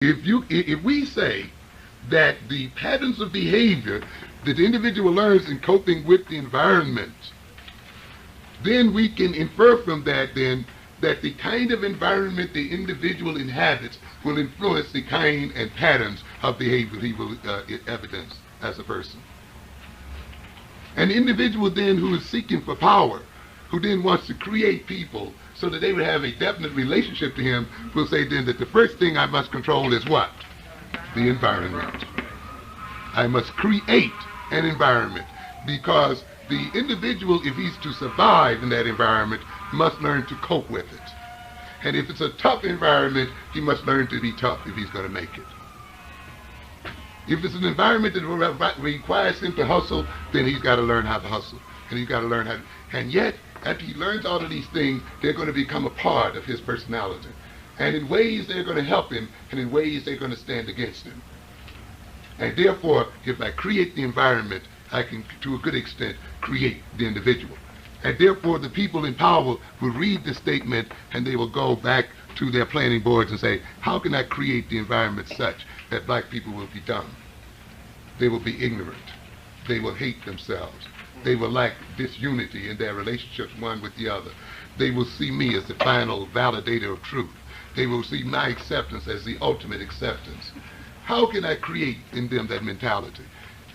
If we say that the patterns of behavior that the individual learns in coping with the environment, then we can infer from that then that the kind of environment the individual inhabits will influence the kind and patterns of behavior he will evidence as a person. An individual then who is seeking for power, who then wants to create people so that they would have a definite relationship to him, will say then that the first thing I must control is what? The environment. I must create an environment, because the individual, if he's to survive in that environment, must learn to cope with it. And if it's a tough environment, he must learn to be tough if he's going to make it. If it's an environment that requires him to hustle, then he's got to learn how to hustle. And he's got to learn how to, and yet, after he learns all of these things, they're going to become a part of his personality. And in ways they're going to help him, and in ways they're going to stand against him. And therefore, if I create the environment, I can, to a good extent, create the individual. And therefore, the people in power will read this statement, and they will go back to their planning boards and say, how can I create the environment such that black people will be dumb? They will be ignorant. They will hate themselves. They will lack disunity in their relationships one with the other. They will see me as the final validator of truth. They will see my acceptance as the ultimate acceptance. How can I create in them that mentality?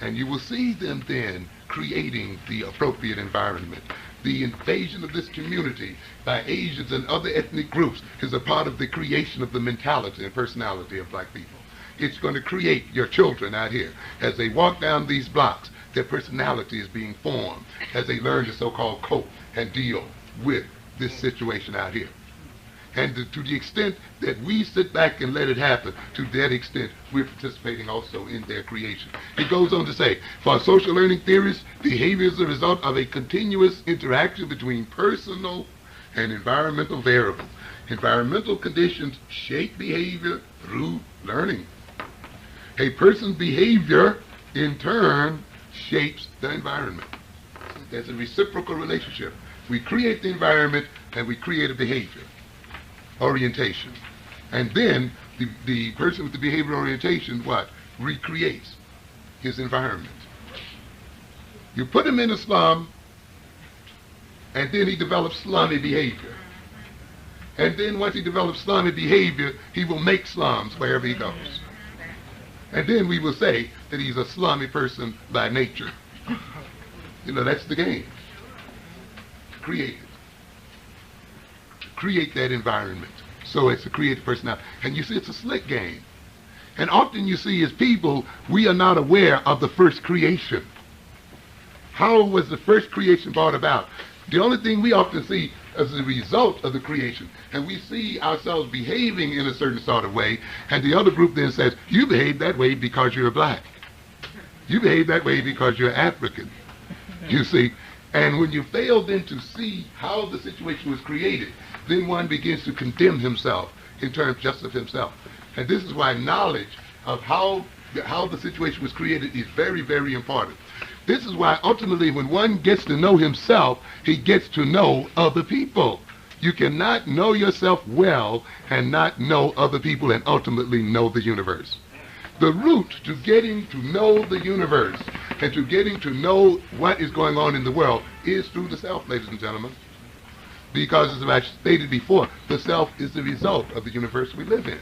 And you will see them then creating the appropriate environment. The invasion of this community by Asians and other ethnic groups is a part of the creation of the mentality and personality of black people. It's going to create your children out here. As they walk down these blocks, their personality is being formed as they learn to so-called cope and deal with this situation out here. And to the extent that we sit back and let it happen, to that extent we're participating also in their creation. It goes on to say, for social learning theorists, behavior is the result of a continuous interaction between personal and environmental variables. Environmental conditions shape behavior through learning. A person's behavior, in turn, shapes the environment. There's a reciprocal relationship. We create the environment and we create a behavior orientation. And then the person with the behavior orientation, what? Recreates his environment. You put him in a slum, and then he develops slummy behavior. And then once he develops slummy behavior, he will make slums wherever he goes. And then we will say that he's a slummy person by nature. You know, that's the game. Create it. Create that environment so as to create the personality. And you see, it's a slick game. And often you see as people, we are not aware of the first creation. How was the first creation brought about? The only thing we often see as a result of the creation, and we see ourselves behaving in a certain sort of way, and the other group then says, you behave that way because you're black. You behave that way because you're African. You see, and when you fail then to see how the situation was created, then one begins to condemn himself in terms just of himself. And this is why knowledge of how the situation was created is very, very important. This is why ultimately when one gets to know himself, he gets to know other people. You cannot know yourself well and not know other people and ultimately know the universe. The route to getting to know the universe and to getting to know what is going on in the world is through the self, ladies and gentlemen. Because as I stated before, the self is the result of the universe we live in.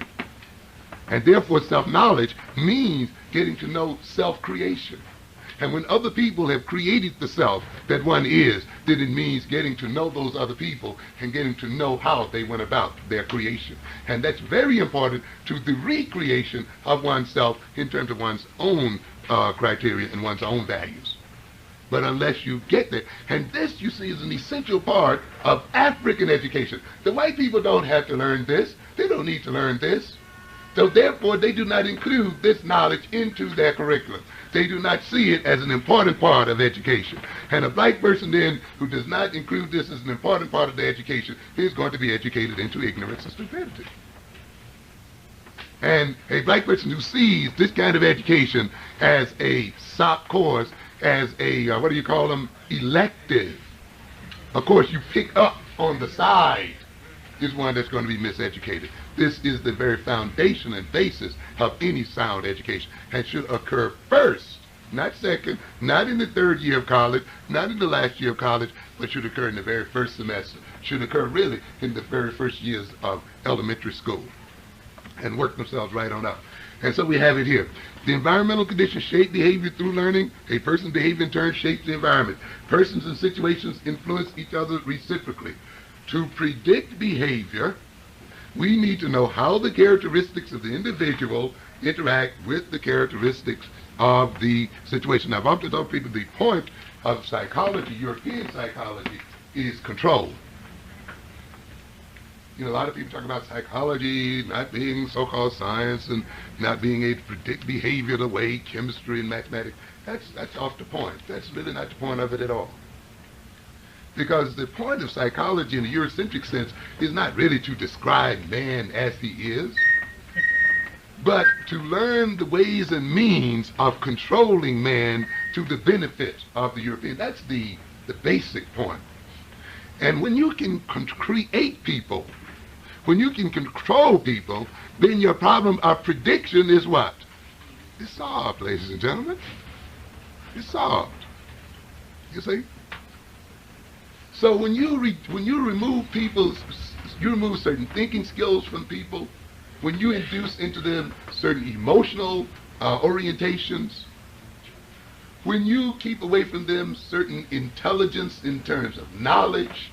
And therefore self-knowledge means getting to know self-creation. And when other people have created the self that one is, then it means getting to know those other people and getting to know how they went about their creation. And that's very important to the recreation of oneself in terms of one's own criteria and one's own values. But unless you get there, and this you see is an essential part of African education. The white people don't have to learn this. They don't need to learn this. So therefore they do not include this knowledge into their curriculum. They do not see it as an important part of education. And a black person then who does not include this as an important part of their education is going to be educated into ignorance and stupidity. And a black person who sees this kind of education as a SOP course, as a, what do you call them, elective. Of course, you pick up on the side, is one that's going to be miseducated. This is the very foundation and basis of any sound education and should occur first, not second, not in the third year of college, not in the last year of college, but should occur in the very first semester, should occur really in the very first years of elementary school and work themselves right on up. And so we have it here. The environmental conditions shape behavior through learning. A person's behavior in turn shapes the environment. Persons and situations influence each other reciprocally. To predict behavior, we need to know how the characteristics of the individual interact with the characteristics of the situation. Now, I've often told people the point of psychology, European psychology, is control. You know, a lot of people talk about psychology not being so-called science and not being able to predict behavior the way chemistry and mathematics. That's off the point. That's really not the point of it at all. Because the point of psychology in the Eurocentric sense is not really to describe man as he is, but to learn the ways and means of controlling man to the benefit of the European. That's the basic point. And when you can create people, when you can control people, then your problem of prediction is what? It's solved, ladies and gentlemen. It's solved. You see? So when you remove you remove certain thinking skills from people, when you induce into them certain emotional orientations, when you keep away from them certain intelligence in terms of knowledge,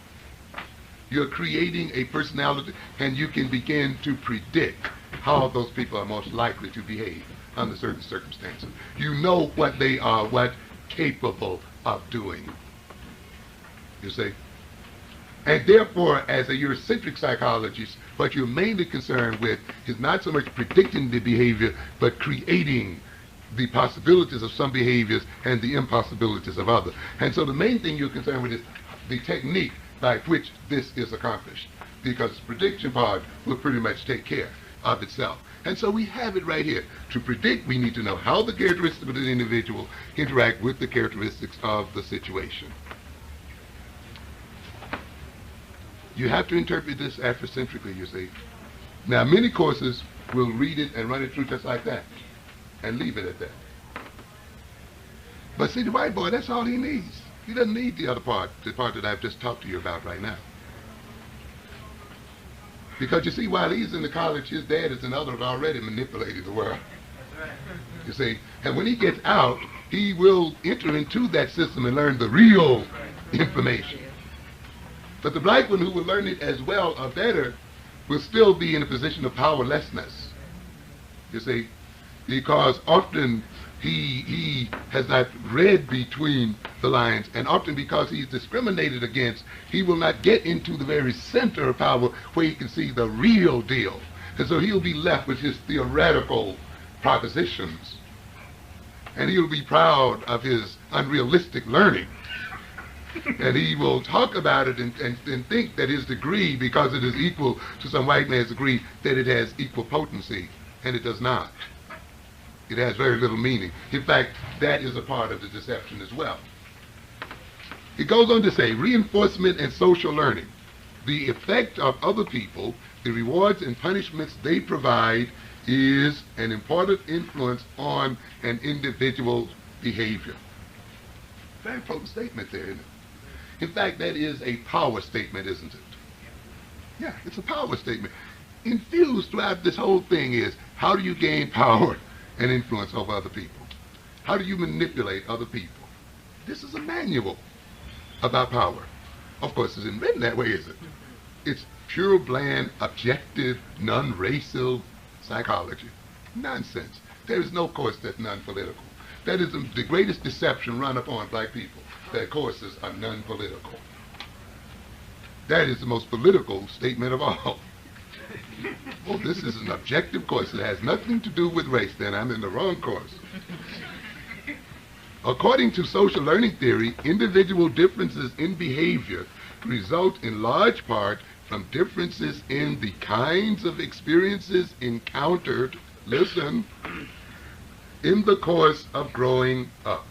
you're creating a personality, and you can begin to predict how those people are most likely to behave under certain circumstances. You know what they are capable of doing. You see? And therefore, as a Eurocentric psychologist, what you're mainly concerned with is not so much predicting the behavior, but creating the possibilities of some behaviors and the impossibilities of others. And so the main thing you're concerned with is the technique by which this is accomplished, because the prediction part will pretty much take care of itself. And so we have it right here. To predict, we need to know how the characteristics of the individual interact with the characteristics of the situation. You have to interpret this Afrocentrically, you see. Now, many courses will read it and run it through just like that and leave it at that. But see, the white boy, that's all he needs. He doesn't need the other part, the part that I've just talked to you about right now. Because you see, while he's in the college, his dad is another that already manipulated the world. You see, and when he gets out, he will enter into that system and learn the real information. But the black one who will learn it as well or better will still be in a position of powerlessness. You see, because often he has not read between the lines, and often because he's discriminated against, he will not get into the very center of power where he can see the real deal. And so he'll be left with his theoretical propositions, and he'll be proud of his unrealistic learning. And he will talk about it and think that his degree, because it is equal to some white man's degree, that it has equal potency, and it does not. It has very little meaning. In fact, that is a part of the deception as well. It goes on to say, reinforcement and social learning. The effect of other people, the rewards and punishments they provide, is an important influence on an individual's behavior. Very potent statement there, isn't it? In fact, that is a power statement, isn't it? Yeah, it's a power statement. Infused throughout this whole thing is, how do you gain power and influence over other people? How do you manipulate other people? This is a manual about power. Of course, it isn't written that way, is it? It's pure, bland, objective, non-racial psychology. Nonsense. There is no course that's non-political. That is the greatest deception run upon black people, that courses are non-political. That is the most political statement of all. Oh, this is an objective course. It has nothing to do with race. Then I'm in the wrong course. According to social learning theory, individual differences in behavior result in large part from differences in the kinds of experiences encountered, listen, in the course of growing up.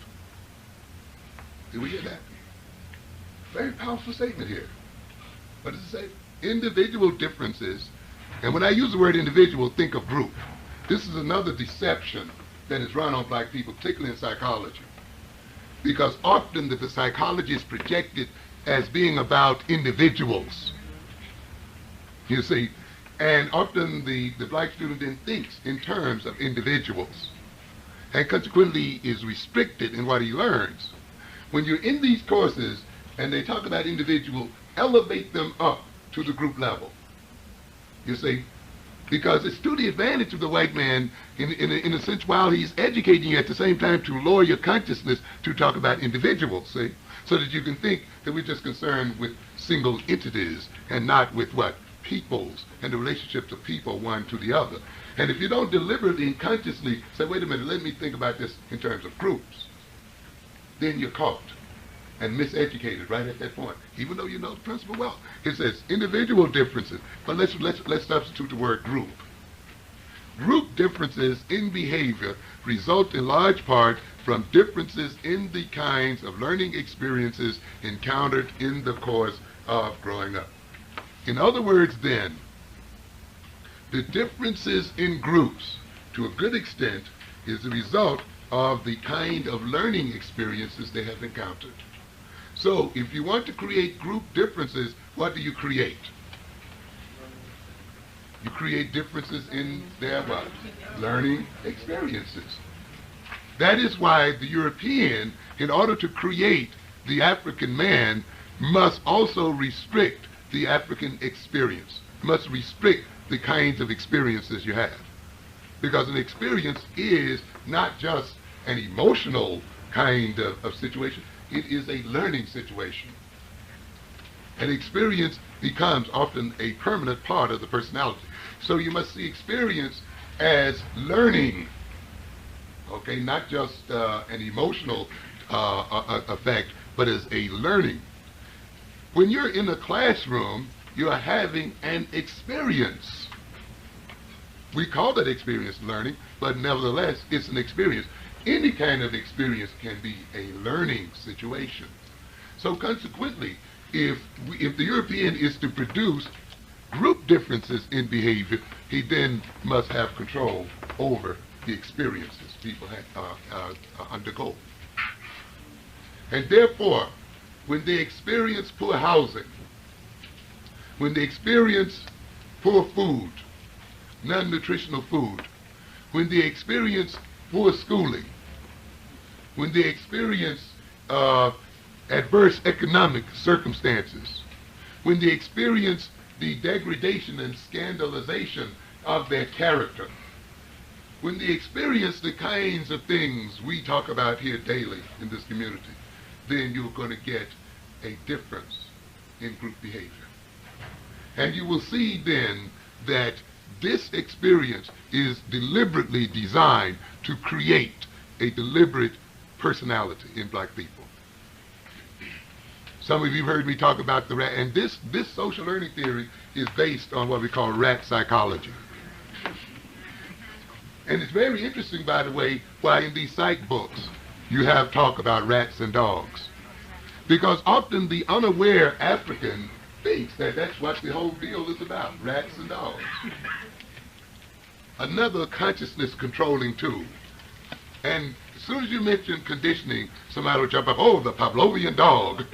Did we hear that? Very powerful statement here. What does it say? individual differences, and when I use the word individual, think of group. This is another deception that is run on black people, particularly in psychology. Because often the psychology is projected as being about individuals. You see, and often the black student then thinks in terms of individuals, and consequently is restricted in what he learns. When you're in these courses and they talk about individual, elevate them up to the group level. You see, because it's to the advantage of the white man in a sense, while he's educating you at the same time, to lower your consciousness to talk about individuals, see, so that you can think that we're just concerned with single entities and not with what? Peoples and the relationships of people one to the other. And if you don't deliberately and consciously say, wait a minute, let me think about this in terms of groups, then you're caught and miseducated right at that point, even though you know the principle well. It says individual differences, but let's substitute the word group. Group differences in behavior result in large part from differences in the kinds of learning experiences encountered in the course of growing up. In other words, then, the differences in groups, to a good extent, is the result of the kind of learning experiences they have encountered. So, if you want to create group differences, what do you create? You create differences in their what? Learning experiences. That is why the European, in order to create the African man, must also restrict the African experience, must restrict the kinds of experiences you have. Because an experience is not just an emotional kind of situation, it is a learning situation. An experience becomes often a permanent part of the personality. So you must see experience as learning, okay, not just an emotional effect, but as a learning. When you're in a classroom, you are having an experience. We call that experience learning, but nevertheless, it's an experience. Any kind of experience can be a learning situation. So consequently, if the European is to produce group differences in behavior, he then must have control over the experiences people undergo. And therefore, when they experience poor housing, when they experience poor food, non-nutritional food, when they experience poor schooling, when they experience adverse economic circumstances, when they experience the degradation and scandalization of their character, when they experience the kinds of things we talk about here daily in this community, then you're going to get a difference in group behavior. And you will see then that this experience is deliberately designed to create a deliberate personality in black people. Some of you heard me talk about the rat, and this social learning theory is based on what we call rat psychology. And it's very interesting, by the way, why in these psych books you have talk about rats and dogs. Because often the unaware African thinks that that's what the whole deal is about, rats and dogs. Another consciousness controlling tool. And as soon as you mention conditioning, somebody will jump up, oh, the Pavlovian dog.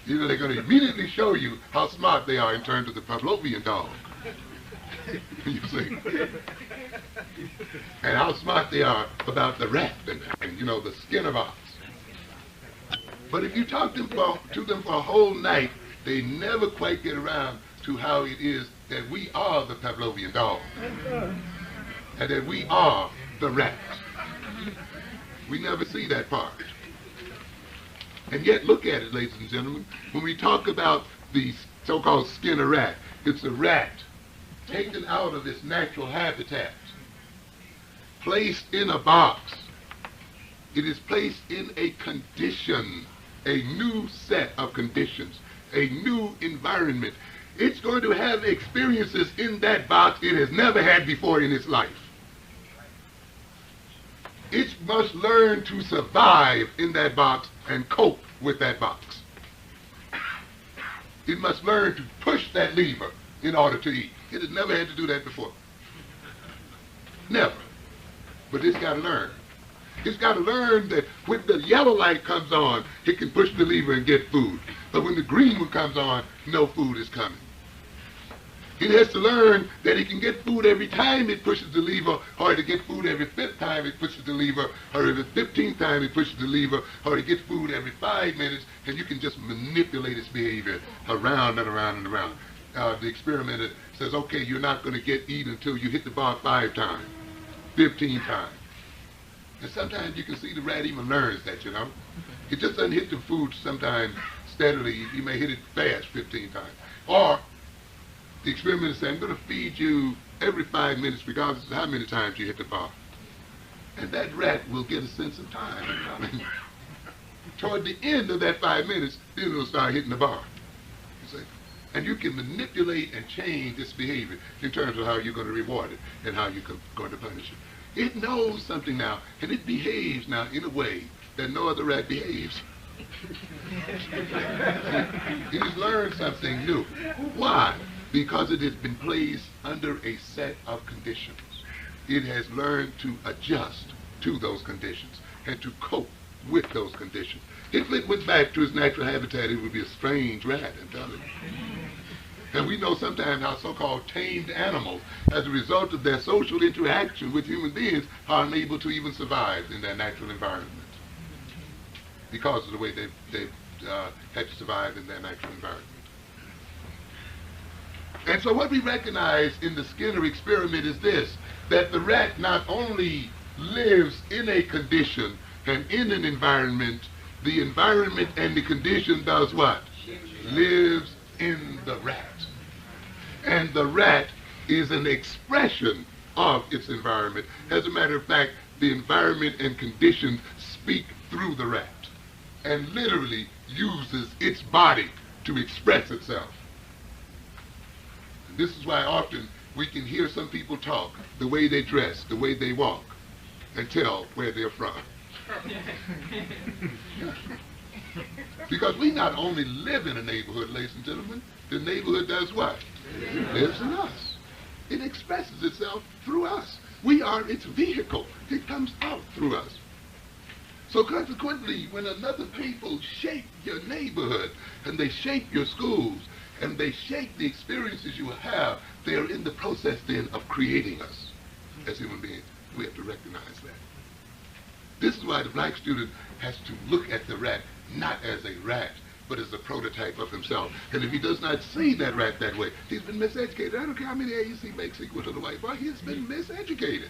You know, they're going to immediately show you how smart they are in terms of the Pavlovian dog. You see? And how smart they are about the rat and you know, the Skinner box. But if you talk to them for a whole night, they never quite get around to how it is that we are the Pavlovian dog. And that we are the rat. We never see that part. And yet, look at it, ladies and gentlemen. When we talk about the so-called Skinner rat, it's a rat taken out of its natural habitat, placed in a box. It is placed in a condition, a new set of conditions, a new environment. It's going to have experiences in that box it has never had before in its life. It must learn to survive in that box and cope with that box. it must learn to push that lever in order to eat. It has never had to do that before. Never. But it's got to learn. It's got to learn that when the yellow light comes on, it can push the lever and get food. But when the green one comes on, no food is coming. It has to learn that it can get food every time it pushes the lever, or to get food every 5th time it pushes the lever, or every 15th time it pushes the lever, or to get food every 5 minutes, and you can just manipulate its behavior around and around and around. The experimenter says, okay, you're not going to eat until you hit the bar 5 times, 15 times. And sometimes you can see the rat even learns that, you know. It just doesn't hit the food sometimes steadily. You may hit it fast 15 times. Or the experimenter says, I'm going to feed you every 5 minutes regardless of how many times you hit the bar. And that rat will get a sense of time. I mean, toward the end of that 5 minutes, then it'll start hitting the bar. You see? And you can manipulate and change its behavior in terms of how you're going to reward it and how you're going to punish it. It knows something now, and it behaves now in a way that no other rat behaves. It has learned something new. Why? Because it has been placed under a set of conditions. It has learned to adjust to those conditions and to cope with those conditions. If it went back to its natural habitat, it would be a strange rat, I'm telling you. And we know sometimes how so-called tamed animals, as a result of their social interaction with human beings, are unable to even survive in their natural environment because of the way they've had to survive in their natural environment. And so what we recognize in the Skinner experiment is this, that the rat not only lives in a condition and in an environment, the environment and the condition does what? Lives in the rat. And the rat is an expression of its environment. As a matter of fact, the environment and conditions speak through the rat and literally uses its body to express itself. And this is why often we can hear some people talk, the way they dress, the way they walk, and tell where they're from. Because we not only live in a neighborhood, ladies and gentlemen, the neighborhood does what? It lives in us. It expresses itself through us. We are its vehicle. It comes out through us. So consequently, when another people shape your neighborhood, and they shape your schools, and they shape the experiences you have, they are in the process then of creating us as human beings. We have to recognize that. This is why the black student has to look at the rat not as a rat, but as a prototype of himself. And if he does not see that rat that way, he's been miseducated. I don't care how many A's he makes equal to the white boy, he's been miseducated.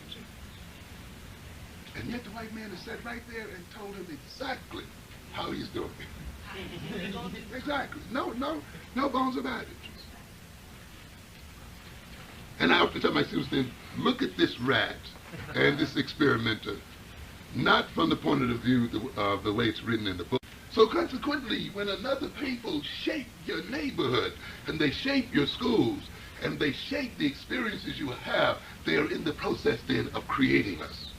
And yet the white man has sat right there and told him exactly how he's doing it. Exactly. No bones about it. And I often tell my students then, look at this rat and this experimenter, not from the point of view of the way it's written in the book. So consequently, when another people shape your neighborhood, and they shape your schools, and they shape the experiences you have, they are in the process then of creating us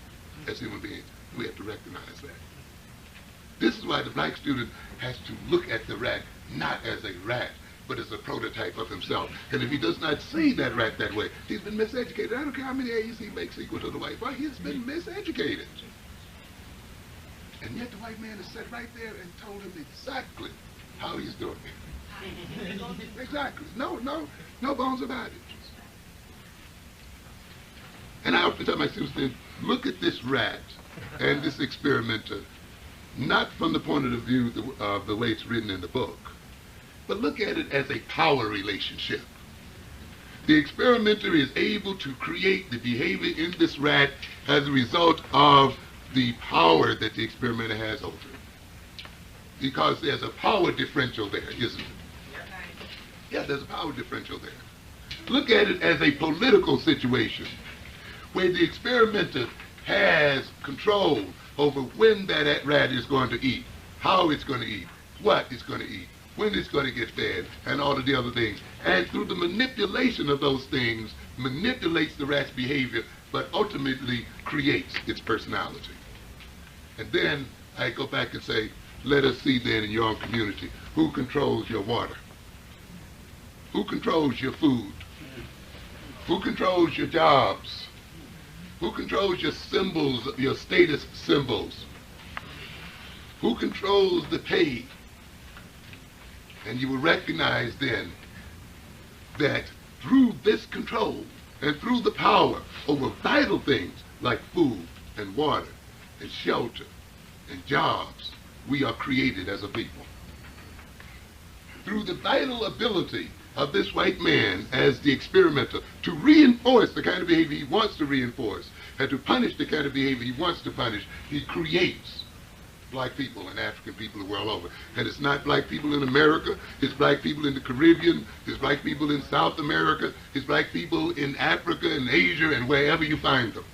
as human beings. We have to recognize that. This is why the black student has to look at the rat not as a rat, but as a prototype of himself. And if he does not see that rat that way, he's been miseducated. I don't care how many A's he makes equal to the white boy, he's been miseducated. And yet the white man has sat right there and told him exactly how he's doing it. Exactly. No bones about it. And I often tell my students then, look at this rat and this experimenter, not from the point of view of the way it's written in the book, but look at it as a power relationship. The experimenter is able to create the behavior in this rat as a result of the power that the experimenter has over it. Because there's a power differential there, isn't it? Yeah, there's a power differential there. Look at it as a political situation where the experimenter has control over when that rat is going to eat, how it's going to eat, what it's going to eat, when it's going to get fed, and all of the other things. And through the manipulation of those things, manipulates the rat's behavior, but ultimately creates its personality. And then I go back and say, let us see then in your own community, who controls your water? Who controls your food? Who controls your jobs? Who controls your symbols, your status symbols? Who controls the pay? And you will recognize then that through this control and through the power over vital things like food and water and shelter and jobs, we are created as a people. Through the vital ability of this white man as the experimenter to reinforce the kind of behavior he wants to reinforce and to punish the kind of behavior he wants to punish, he creates black people and African people the world over. And it's not black people in America, it's black people in the Caribbean, it's black people in South America, it's black people in Africa and Asia and wherever you find them.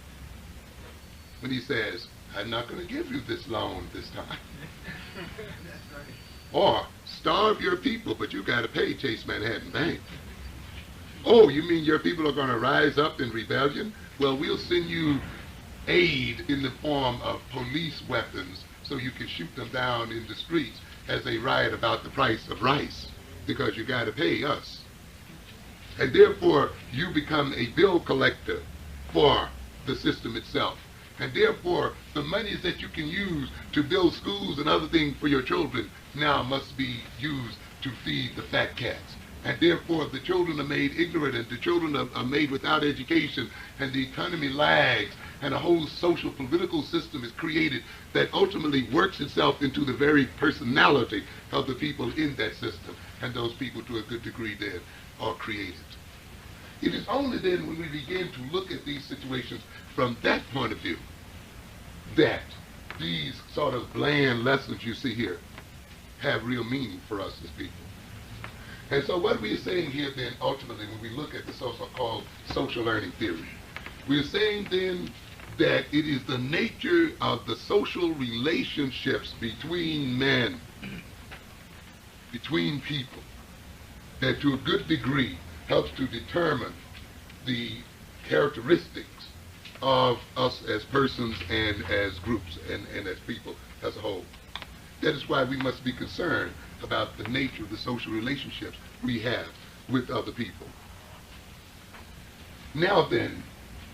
When he says, I'm not going to give you this loan this time. Or starve your people, but you got to pay Chase Manhattan Bank. Oh, you mean your people are going to rise up in rebellion? Well, we'll send you aid in the form of police weapons so you can shoot them down in the streets as they riot about the price of rice, because you got to pay us. And therefore, you become a bill collector for the system itself. And therefore, the monies that you can use to build schools and other things for your children now must be used to feed the fat cats. And therefore, the children are made ignorant, and the children are made without education, and the economy lags, and a whole social political system is created that ultimately works itself into the very personality of the people in that system. And those people, to a good degree, then, are created. It is only then when we begin to look at these situations from that point of view that these sort of bland lessons you see here have real meaning for us as people. And so what we're saying here then, ultimately, when we look at the so-called social learning theory, we're saying then that it is the nature of the social relationships between men, between people, that to a good degree helps to determine the characteristics of us as persons and as groups and as people as a whole. That is why we must be concerned about the nature of the social relationships we have with other people. Now then,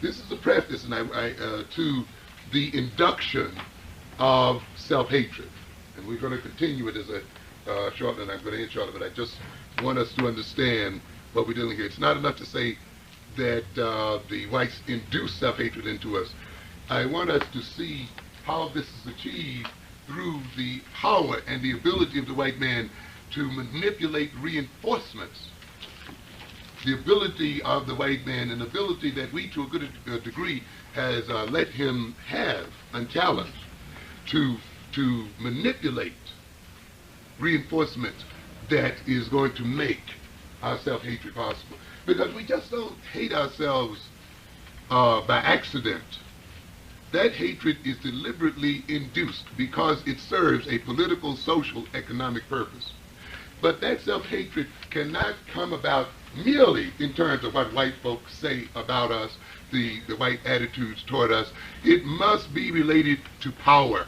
this is a preface to the induction of self-hatred. And we're going to continue it as a shortly, and I'm going to end shortly, but I just want us to understand what we're dealing here. It's not enough to say that the whites induce self-hatred into us. I want us to see how this is achieved through the power and the ability of the white man to manipulate reinforcements. The ability of the white man, an ability that we to a good degree has let him have unchallenged, to manipulate reinforcement that is going to make our self-hatred possible. Because we just don't hate ourselves by accident. That hatred is deliberately induced because it serves a political, social, economic purpose. But that self-hatred cannot come about merely in terms of what white folks say about us, the white attitudes toward us. It must be related to power.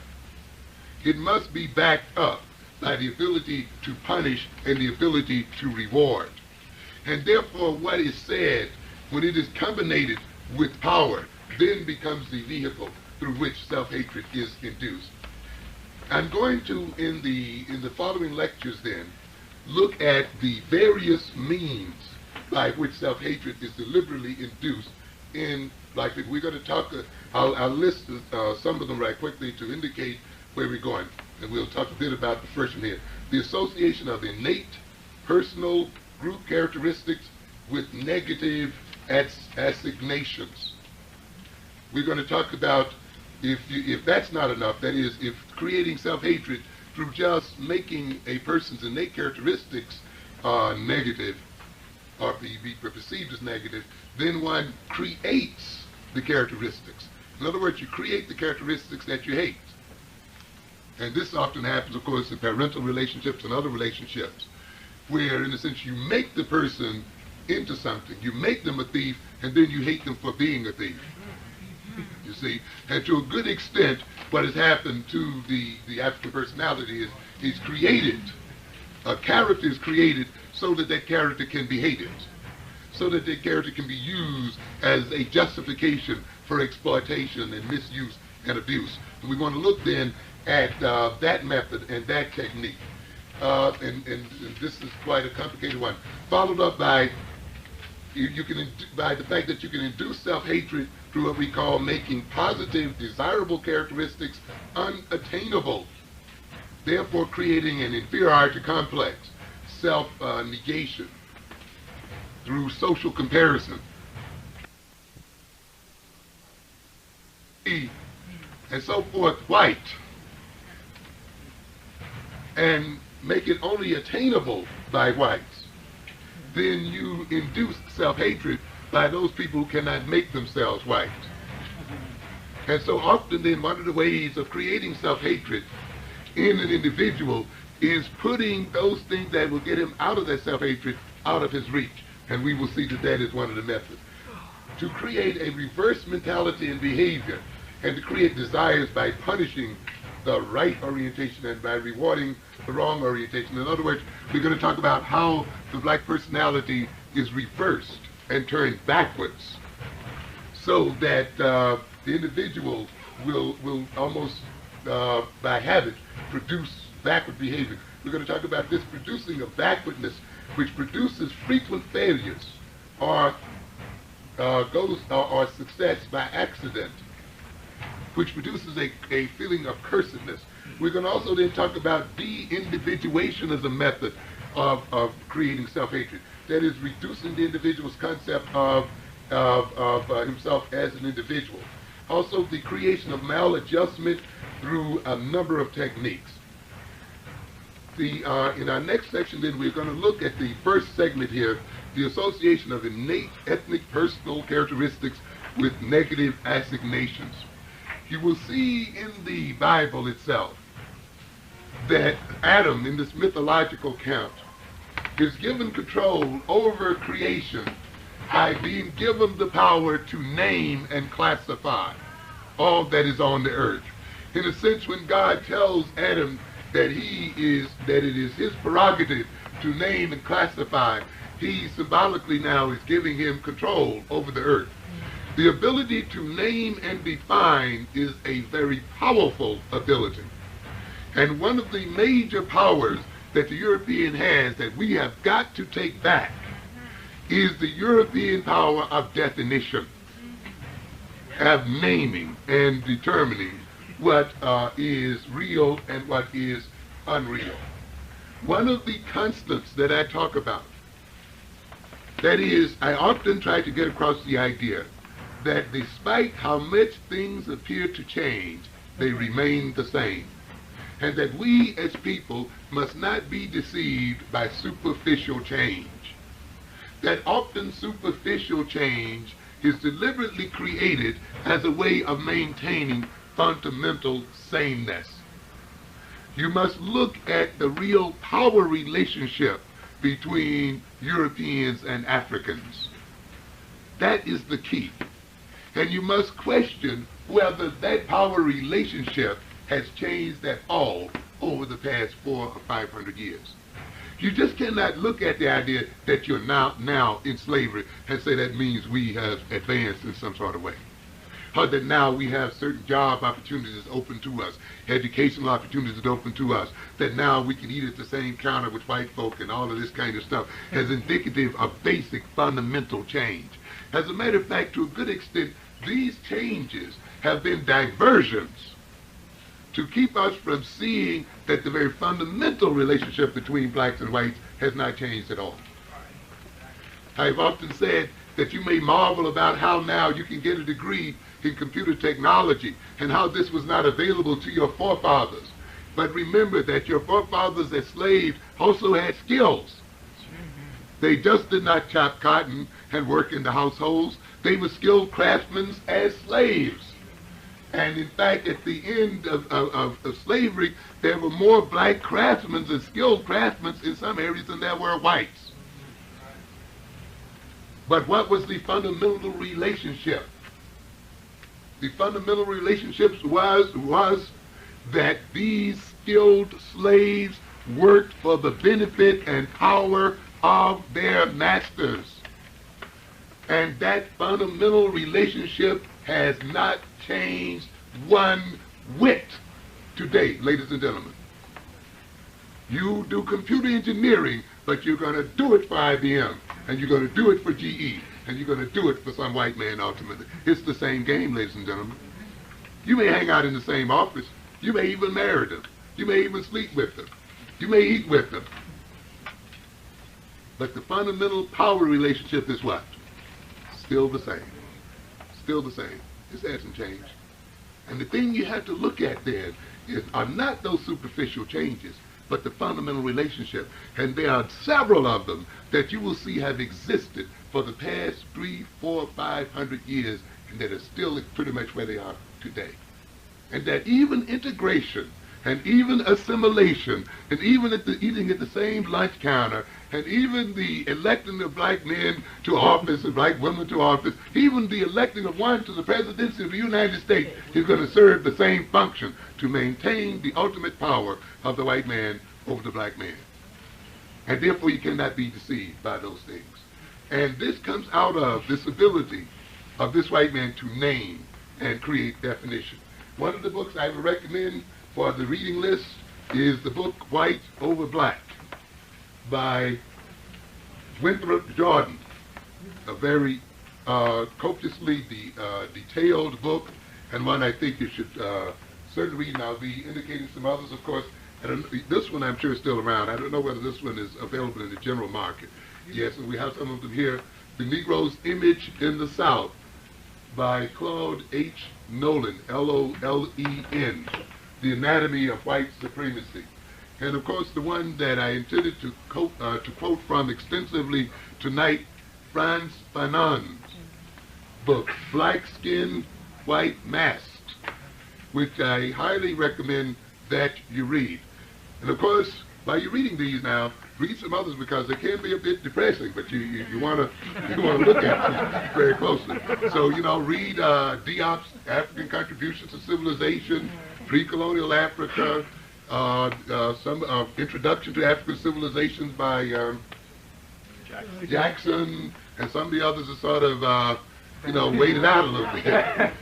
It must be backed up by the ability to punish and the ability to reward. And therefore what is said, when it is combined with power, then becomes the vehicle through which self-hatred is induced. I'm going to, in the following lectures then, look at the various means by which self-hatred is deliberately induced in black people. We're going to talk, I'll list some of them right quickly to indicate where we're going. And we'll talk a bit about the first one here. The association of innate, personal, group characteristics with negative assignations. We're going to talk about if that's not enough, that is, if creating self-hatred through just making a person's innate characteristics negative or be perceived as negative, then one creates the characteristics. In other words, you create the characteristics that you hate. And this often happens, of course, in parental relationships and other relationships, where, in a sense, you make the person into something. You make them a thief, and then you hate them for being a thief. You see? And to a good extent, what has happened to the African personality is created, a character is created so that that character can be hated, so that that character can be used as a justification for exploitation and misuse and abuse. And we want to look then at that method and that technique. And this is quite a complicated one, followed up by by the fact that you can induce self-hatred through what we call making positive, desirable characteristics unattainable, therefore creating an inferiority complex, self-negation through social comparison, and so forth, white, and make it only attainable by whites. Then you induce self-hatred by those people who cannot make themselves white. And so often then one of the ways of creating self-hatred in an individual is putting those things that will get him out of that self-hatred out of his reach. And we will see that that is one of the methods. To create a reverse mentality and behavior, and to create desires by punishing the right orientation and by rewarding the wrong orientation. In other words, we're going to talk about how the black personality is reversed and turned backwards, so that the individual will almost by habit produce backward behavior. We're going to talk about this producing of backwardness, which produces frequent failures or success by accident, which produces a feeling of cursedness. We're going to also then talk about de-individuation as a method of creating self-hatred. That is, reducing the individual's concept of himself as an individual. Also, the creation of maladjustment through a number of techniques. In our next section, then, we're going to look at the first segment here, the association of innate ethnic personal characteristics with negative assignations. You will see in the Bible itself that Adam, in this mythological account, is given control over creation by being given the power to name and classify all that is on the earth. In a sense, when God tells Adam that it is his prerogative to name and classify, he symbolically now is giving him control over the earth. The ability to name and define is a very powerful ability. And one of the major powers that the European has that we have got to take back is the European power of definition, of naming and determining what is real and what is unreal. One of the constants that I talk about, that is, I often try to get across the idea that despite how much things appear to change, they remain the same. And that we as people must not be deceived by superficial change. That often superficial change is deliberately created as a way of maintaining fundamental sameness. You must look at the real power relationship between Europeans and Africans. That is the key. And you must question whether that power relationship has changed at all over the past 400 or 500 years. You just cannot look at the idea that you're now in slavery and say that means we have advanced in some sort of way. Or that now we have certain job opportunities open to us, educational opportunities open to us, that now we can eat at the same counter with white folk and all of this kind of stuff as indicative of basic fundamental change. As a matter of fact, to a good extent, these changes have been diversions to keep us from seeing that the very fundamental relationship between blacks and whites has not changed at all. I've often said that you may marvel about how now you can get a degree in computer technology and how this was not available to your forefathers. But remember that your forefathers as slaves also had skills. They just did not chop cotton and work in the households. They were skilled craftsmen as slaves. And in fact, at the end of slavery, there were more black craftsmen and skilled craftsmen in some areas than there were whites. But what was the fundamental relationship? The fundamental relationship was that these skilled slaves worked for the benefit and power of their masters. And that fundamental relationship has not changed one whit today, ladies and gentlemen. You do computer engineering, but you're going to do it for IBM, and you're going to do it for GE, and you're going to do it for some white man ultimately. It's the same game, ladies and gentlemen. You may hang out in the same office. You may even marry them. You may even sleep with them. You may eat with them. But the fundamental power relationship is what? Still the same. Still the same. This hasn't changed. And the thing you have to look at then are not those superficial changes, but the fundamental relationship. And there are several of them that you will see have existed for the past 300, 400, 500 years, and that are still pretty much where they are today. And that even integration, and even assimilation, and even eating at the same lunch counter, and even the electing of black men to office and black women to office, even the electing of one to the presidency of the United States is going to serve the same function, to maintain the ultimate power of the white man over the black man. And therefore you cannot be deceived by those things. And this comes out of this ability of this white man to name and create definition. One of the books I would recommend for the reading list is the book White Over Black by Winthrop Jordan, a very copiously detailed book, and one I think you should certainly read. And I'll be indicating some others, of course. This one I'm sure is still around. I don't know whether this one is available in the general market. Yes, and we have some of them here. The Negro's Image in the South by Claude H. Nolan, L-O-L-E-N, The Anatomy of White Supremacy. And of course the one that I intended to quote from extensively tonight, Frantz Fanon's book, Black Skin, White Mask, which I highly recommend that you read. And of course, while you're reading these now, read some others because they can be a bit depressing, but you want to look at them very closely. So, read Diop's African Contributions to Civilization, Pre-Colonial Africa, some Introduction to African Civilizations by Jackson, and some of the others are sort of, waited out a little bit.